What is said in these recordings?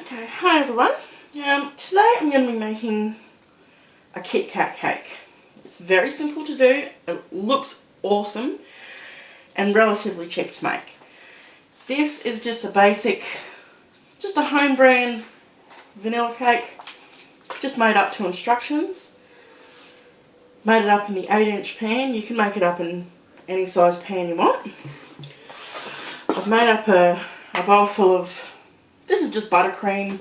Okay, hi everyone. Today I'm going to be making a Kit Kat cake. It's very simple to do, it looks awesome and relatively cheap to make. This is just a basic, just a home brand vanilla cake, just made up to instructions. Made it up in the 8-inch pan. You can make it up in any size pan you want. I've made up a bowl full of, this is just buttercream.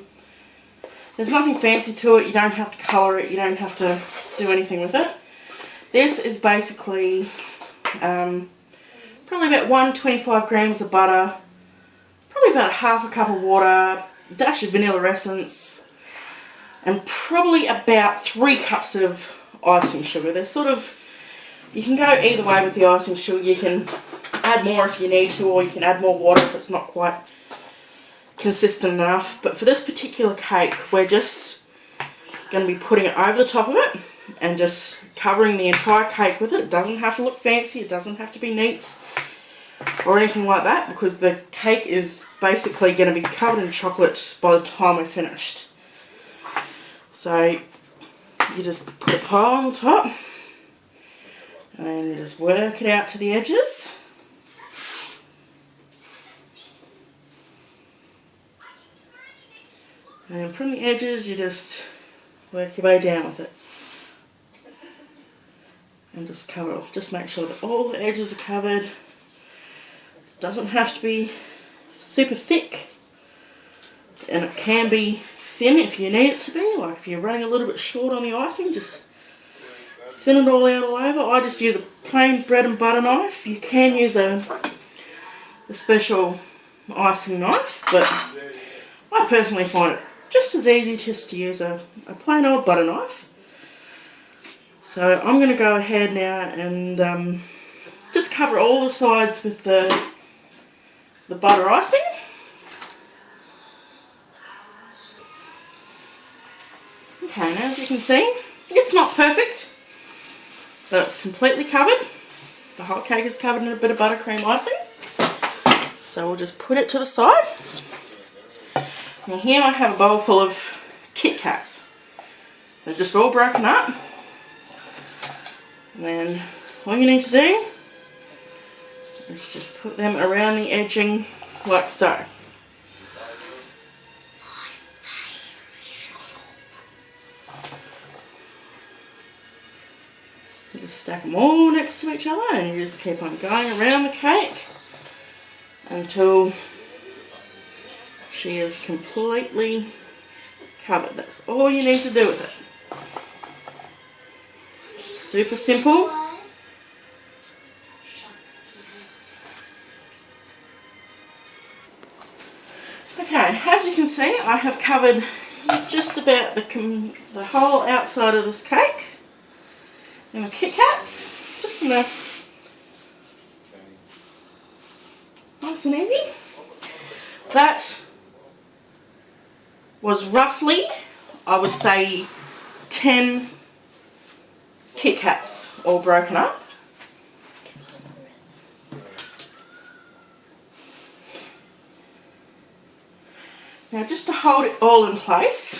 There's nothing fancy to it, you don't have to colour it, you don't have to do anything with it. This is basically probably about 125 grams of butter, probably about half a cup of water, a dash of vanilla essence, and probably about 3 cups of icing sugar. There's sort of, you can go either way with the icing sugar. You can add more if you need to, or you can add more water if it's not quite consistent enough. But for this particular cake, we're just going to be putting it over the top of it and just covering the entire cake with it. It doesn't have to look fancy, it doesn't have to be neat or anything like that, because the cake is basically going to be covered in chocolate by the time we're finished. So you just put a pile on the top and then you just work it out to the edges. And from the edges you just work your way down with it. And just cover, just make sure that all the edges are covered. It doesn't have to be super thick, and it can be thin if you need it to be. Like if you're running a little bit short on the icing, just thin it all out all over. I just use a plain bread and butter knife. You can use a special icing knife, but I personally find it just as easy just to use a plain old butter knife. So I'm going to go ahead now and just cover all the sides with the butter icing. Okay, now as you can see, it's not perfect, but it's completely covered. The whole cake is covered in a bit of buttercream icing. So we'll just put it to the side. Now here I have a bowl full of Kit Kats. They're just all broken up. And then all you need to do is just put them around the edging like so. You just stack them all next to each other and you just keep on going around the cake until she is completely covered. That's all you need to do with it. Super simple. Okay, as you can see, I have covered just about the whole outside of this cake in the Kit Kats. Just enough. Nice and easy. That was roughly, I would say, 10 Kit Kats all broken up. Now just to hold it all in place,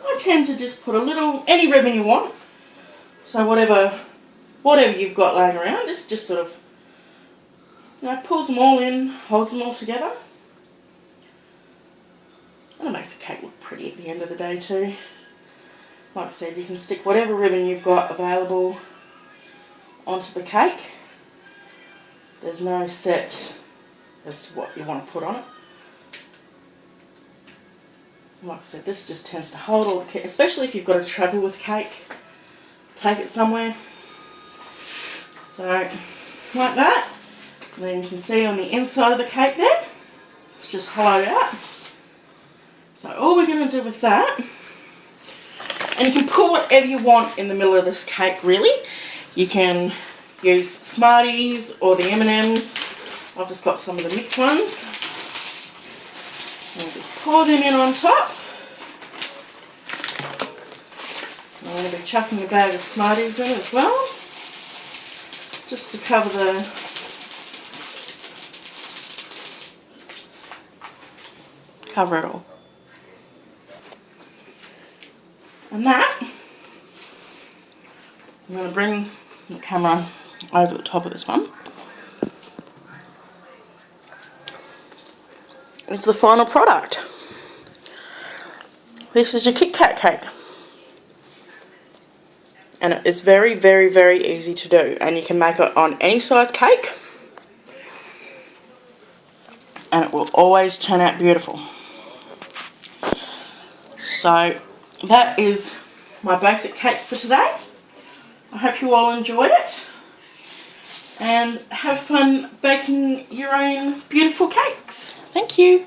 I tend to just put a little, any ribbon you want, so whatever you've got laying around, just sort of, you know, pulls them all in, holds them all together. And it makes the cake look pretty at the end of the day too. Like I said, you can stick whatever ribbon you've got available onto the cake. There's no set as to what you want to put on it. Like I said, this just tends to hold all the cake, especially if you've got to travel with cake, take it somewhere. So, like that. And then you can see on the inside of the cake there, it's just hollowed out. So all we're going to do with that, and you can put whatever you want in the middle of this cake really. You can use Smarties or the M&Ms. I've just got some of the mixed ones. And just pour them in on top. I'm going to be chucking a bag of Smarties in as well, just to cover it all. And that, I'm going to bring the camera over the top of this one. It's the final product. This is your Kit Kat cake. And it's very, very, very easy to do. And you can make it on any size cake. And it will always turn out beautiful. So that is my basic cake for today. I hope you all enjoyed it. And have fun baking your own beautiful cakes. Thank you.